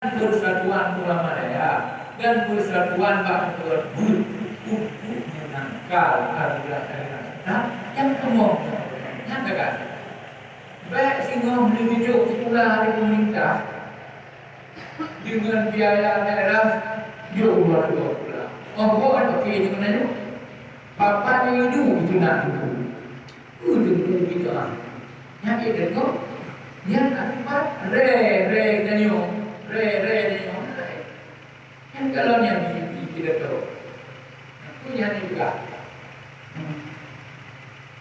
Persatuan ulama daerah dan persatuan bangsa menangkal aliran kita yang kemau yang dekat. Baik singgah ditunjuk sekolah di pemerintah dengan biaya daerah dia luar biasa. Oh, ada okey dengan itu. Papa ni itu nak itu. Itu gitu ah. Yang itu tu, yang akibat re danyo. Yang kalau yang tidak tahu, itu yang juga.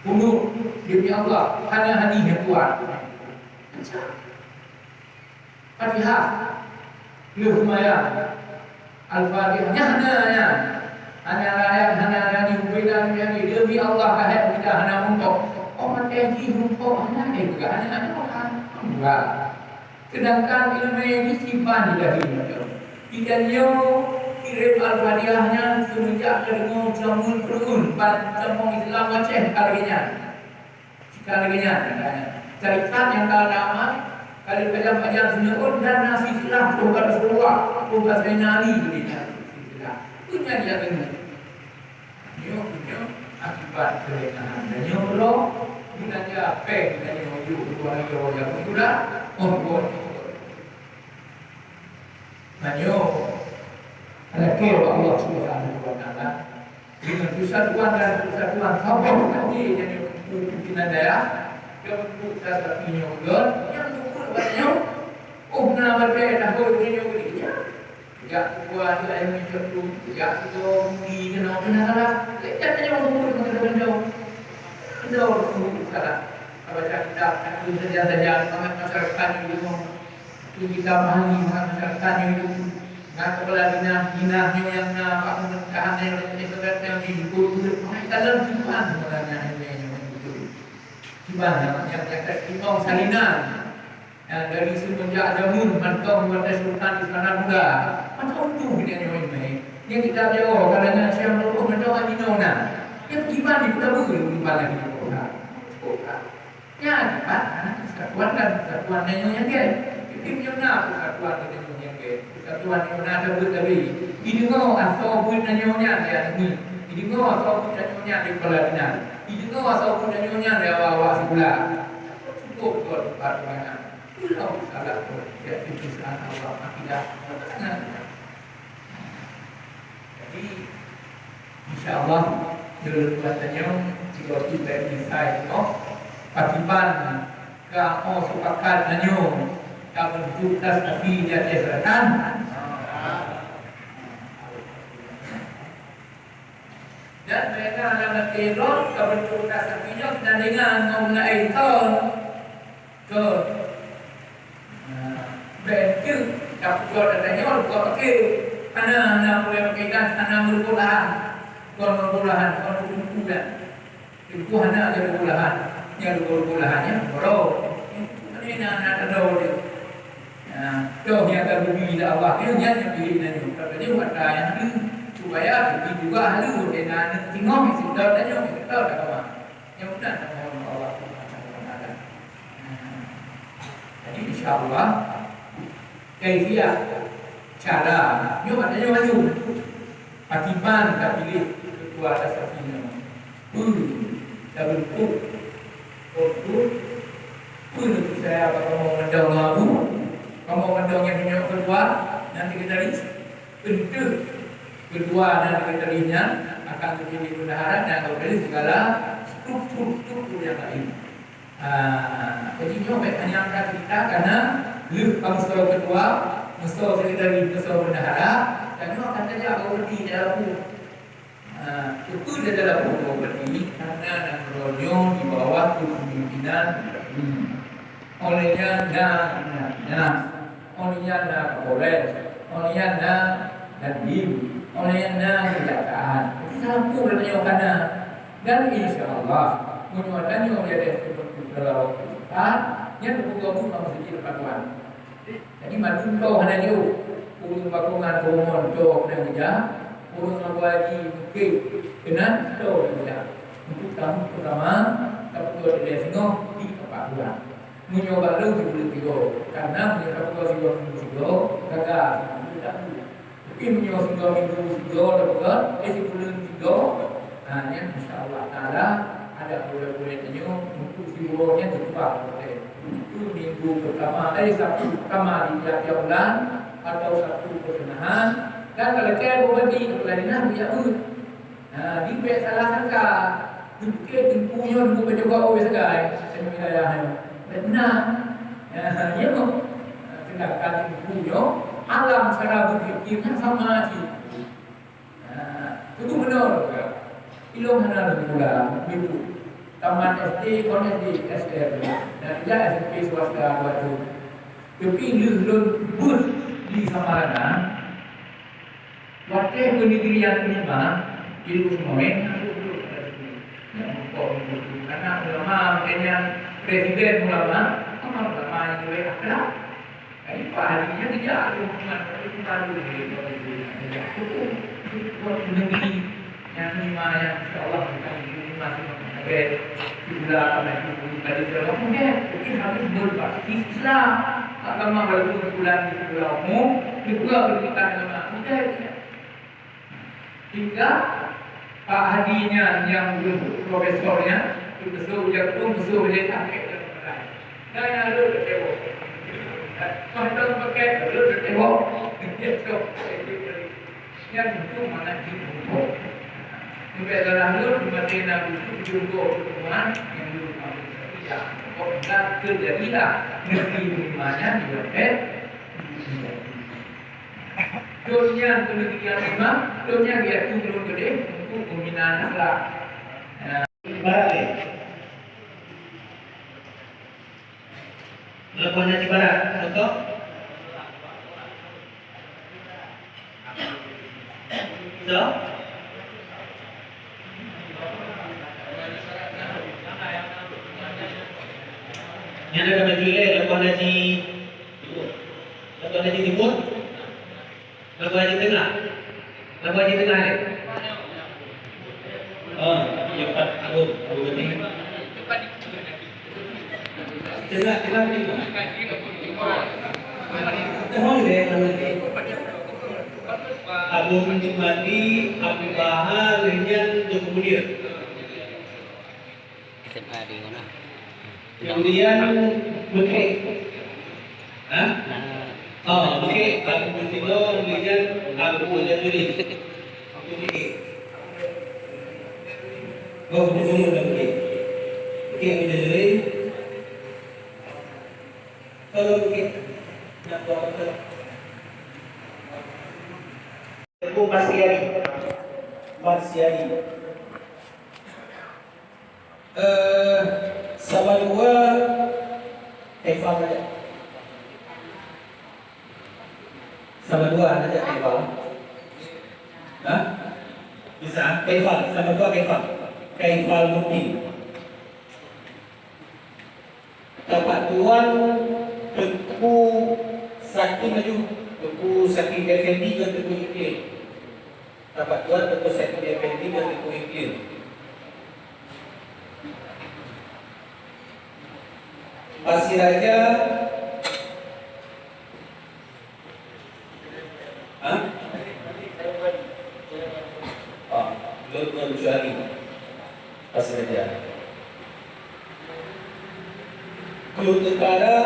Bunuh demi Allah, hanya hani yang kuat. Fatihah, Luhmaya, Al-Fatihah, hanya ayat, hanya hubungan demi Allah kahit kita hanya untuk orang kaji untuk hanya juga hanya orang enggak. Sedangkan ilmu ini simpan di dahinya. Ikannya kirim al-fatihahnya semenjak kedengar jamun perun Jamun Islam wajah kalinya. Carikan yang lama kali pajak sunyiun dan nasi silah Tuhan Rasulullah Tuhan Sayyidina Ali punya dia ini. Nyo akibat kerenahan dan nyo bro gunanya apa gunanya moju dua yang itulah Manyo alakir Allah Subhanahu wa taala dengan persatuan dan persatuan sabab nanti jadi pimpinan daerah yang untuk dasar pinjol yang untuk banyak nama berbeda boleh dia ya buat yang menjadi ya itu di benar katanya untuk benda salah apa kita saja sangat masyarakat itu kita pahami masyarakat itu nak kepala dinahnya yang apa pemerintahan yang dihimpun kita dalam simpan sebenarnya itu simpan yang kita salinan dari semenjak jamun mantau kepada sultan di sana muda mantau tu dia ini yang kita jauh kadang siang dulu mantau aminona yang gimana kita boleh gimana lagi ya kan kesatuan dan kesatuan yang dia tim yang nak persatuan dengan yang ke persatuan yang ada berteri ini ngau asal pun nyonya dia ni ini ngau asal pun nyonya di Palestina ini ngau asal pun nyonya di awal sekolah cukup buat pertanyaan kalau salah ya itu salah Allah tidak jadi insyaallah berbuatannya jika kita bisa itu patipan ke sepakat nanyo kalau tugas tapi dia terserahkan dan mereka adalah teror kalau tugas tapi dan dengan mengenai tahun ke bentuk kapal adanya orang buat pakai anak boleh pakai kan anak berbulahan itu anak ada berbulahan yang berbulahannya baru ini anak ada dia Doh yang terbumi Allah itu yang diri nanti. Katanya ada yang halu supaya bumi juga halu dengan tinggal di situ dan yang kita ada apa? Yang benar nama Allah Subhanahu wa taala. Jadi insyaallah kaifiyah cara nyo katanya maju. Patiban tak pilih ketua dasarnya. Double pun saya mau mendong lagu kamu mendong yang punya kedua nanti kita lihat bentuk kedua dan kriterianya akan terjadi bendahara dan kemudian segala struktur yang lain. Jadi nyoba hanya kita karena musuh kedua musuh sekretari musuh bendahara dan nyoba akan saja berarti dalam itu adalah berarti karena dan rolong di bawah kepemimpinan olehnya olehnya Kapolres, olehnya dan olehnya kejaksaan. Itu satu bertanya dan insyaallah menyuarakan yang ada seperti dalam kita yang bergabung dalam segi persatuan. Jadi madun kau hanya dia urus bakungan rumon jok dan kerja, urus lagi mungkin dengan kau kerja. Untuk kamu pertama, kamu dua dari singo di tempat dua. mencoba lu tiga karena mencoba tiga minggu gagal tapi mencoba minggu tiga dapat bulan tiga nah ini insya Allah Taala ada boleh-boleh untuk tiga-nya terbuka itu minggu pertama Sabtu pertama di tiap bulan atau Sabtu pertengahan dan kalau kita berbagi kelainan dia nah di salah sangka kita punya nunggu berjaga segai saya wilayahnya benar ya no sedangkan punya alam cara berpikirnya sama sih itu benar ilmu benar juga ibu taman SD kon SD SR dan dia SMP swasta waktu tapi lulus bus di Samarana waktu pendidikan kelima ilmu semua karena ulama makanya presiden ulama yang boleh ada ini pahalinya tidak ada hubungan buat negeri yang lima yang insyaAllah kita masih mengenai juga dari dalam mungkin harus berbasis Islam agama walaupun bulan di bulan umum juga berkaitan dengan mungkin hingga Pak Hadinya yang profesornya besar ujar pun besar ujar sampai dan lain. Dan yang lu bertemu, contoh pakai lu bertemu, dia cok yang itu mana dibuat. Sampai dalam lu mati nabi itu juga pertemuan yang lu ambil tidak. Kau tidak terjadilah negeri limanya dibuat. Dunia pendidikan lima, dunia dia tu belum gede untuk pembinaan akhlak. Barat Melakukan haji barat, contoh so yang ada baju ile lakukan haji timur, lakukan haji tengah, lakukan haji tengah ni. Yang empat agung ini. Tengah ni. Tahu ni nanti. Agung mandi, abu bahar, ringan, kemudian. SMA di mana? Kemudian bukit. Bukit. Abu tiga, ringan, abu jadi. Bukit. Oh, di sini ada bukit. Bukit yang jadi. Kalau bukit, nak buat apa? Itu Marsiali. Sama dua Eva saja. Sama dua saja Eva. Bisa Eva, sama dua Eva. Kaifal Mukti. Dapat tuan Tengku Sakti Maju, Tengku Sakti Effendi dan Tengku Iqlil. Dapat tuan Tengku Sakti Effendi dan Tengku Iqlil. Pasir Raja belum mencari Pasir Raja. Keluar Utara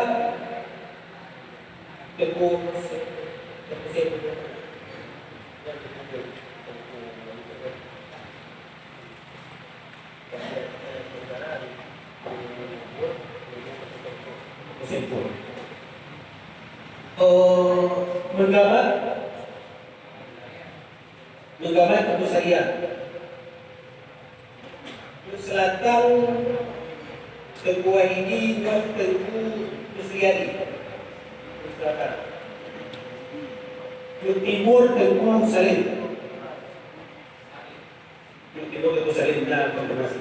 Tengku Menggamat Tengku Saria. Selatan Tengku Wahidi dan Tengku Musliadi. Selatan. Timur Tengku Salim. Timur Tengku Salim dan konfirmasi.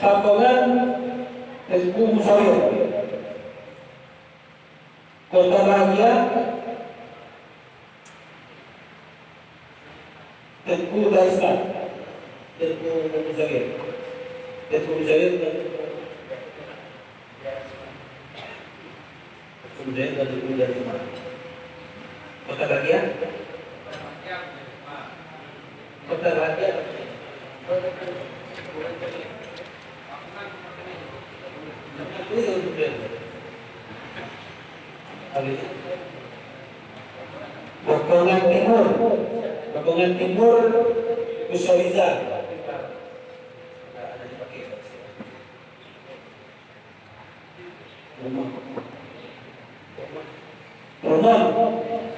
Kampungan Tengku Musawir. Kota Bahagia Tengku Daisman. Tengku Musawir. Kemudian dari lima. Kota bagian? Kota bagian. Bakongan Timur, Bakongan Timur, Kusoriza. Roman,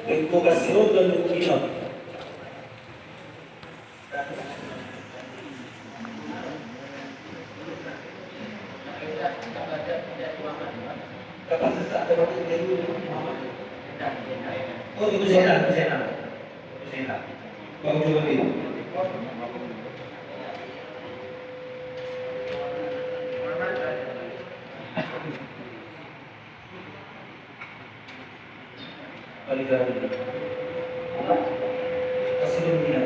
Rinko Kasiro dan Rinko Ginot. Kapan sesak ada waktu dulu? Oh, itu Zena. Bang Juli. Balik lagi. Kasih dunia.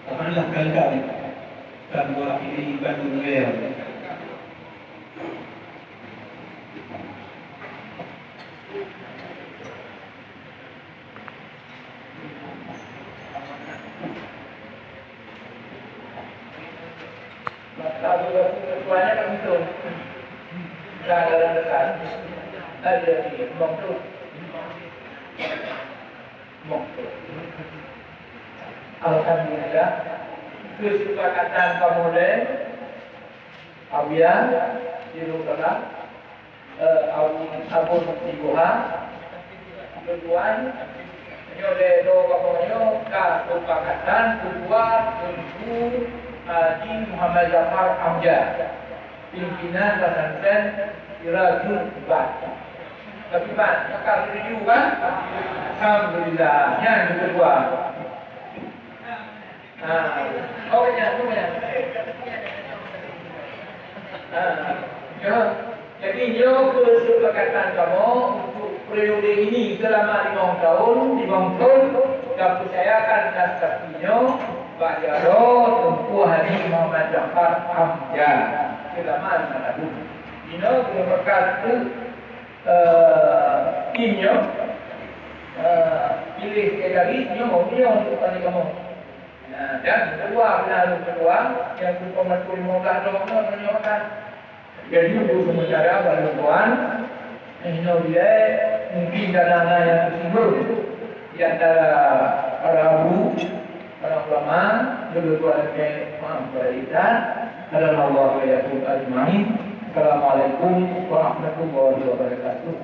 Apabila kali dan mewakili Bandung Raya. Maka ketuanya kan itu dalam dekat ada di Bongkut. Alhamdulillah, kesepakatan pemuda Awian Dirukana Abun Ibuha Keduan Nyode do kaponyo kesepakatan kedua Tunku Haji Muhammad Zafar Amjad pimpinan pesantren Irajul Bad. Tapi Bad, maka review kan? Alhamdulillah, yang kedua. Jadi kesepakatan kamu untuk periode ini selama 5 tahun dibangun dan percayakan naskahnya Pak Jarod Tunku Haji Muhammad Zafar Amjad selama 5 tahun. Ini merupakan timnya pilih dari dia untuk tadi kamu. Dan kedua, yang berkomentar 15 dokter menyokan. Jadi untuk sementara bantuan, ini dia mungkin dana yang tersibuk di antara para guru, para ulama, kebetulan ke pemerintah. Alhamdulillah ya Tuhan ajmain. Assalamualaikum warahmatullahi wabarakatuh.